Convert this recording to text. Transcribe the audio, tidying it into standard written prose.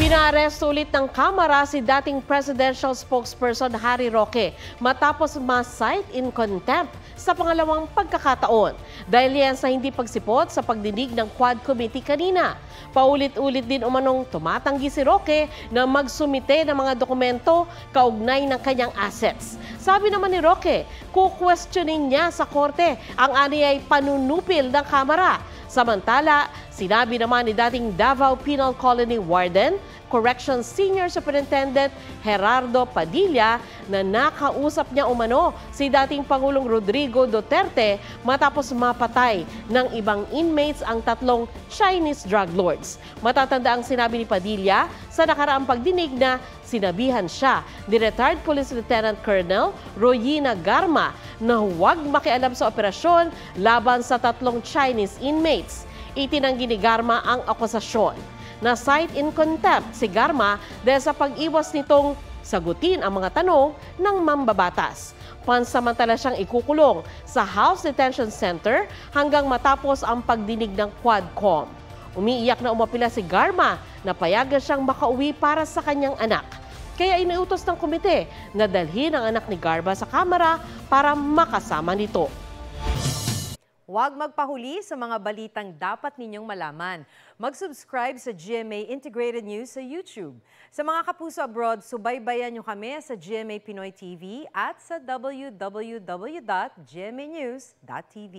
Pinaaresto ulit ng Kamara si dating presidential spokesperson Harry Roque matapos ma-cite in contempt sa pangalawang pagkakataon. Dahil yan sa hindi pagsipot sa pagdinig ng Quad Committee kanina. Paulit-ulit din umanong tumatanggi si Roque na magsumite ng mga dokumento kaugnay ng kanyang assets. Sabi naman ni Roque, kukwestiyonin niya sa korte ang aniyay panunupil ng Kamara. Samantala, sinabi naman ni dating Davao Penal Colony Warden, Corrections Senior Superintendent Gerardo Padilla na nakausap niya umano si dating Pangulong Rodrigo Duterte matapos mapatay ng ibang inmates ang tatlong Chinese drug lords. Matatanda ang sinabi ni Padilla sa nakaraang pagdinig na sinabihan siya ni retired Police Lieutenant Colonel Royina Garma na huwag makialam sa operasyon laban sa tatlong Chinese inmates. Itinanggi ni Garma ang akusasyon. Na-cite in contempt si Garma dahil sa pag-iwas nitong sagutin ang mga tanong ng mambabatas. Pansamantala siyang ikukulong sa House Detention Center hanggang matapos ang pagdinig ng Quadcom. Umiiyak na umapila si Garma na payagan siyang makauwi para sa kanyang anak. Kaya iniutos ng komite na dalhin ang anak ni Garma sa Kamara para makasama nito. Huwag magpahuli sa mga balitang dapat ninyong malaman. Mag-subscribe sa GMA Integrated News sa YouTube. Sa mga kapuso abroad, subaybayan nyo kami sa GMA Pinoy TV at sa www.gmanews.tv.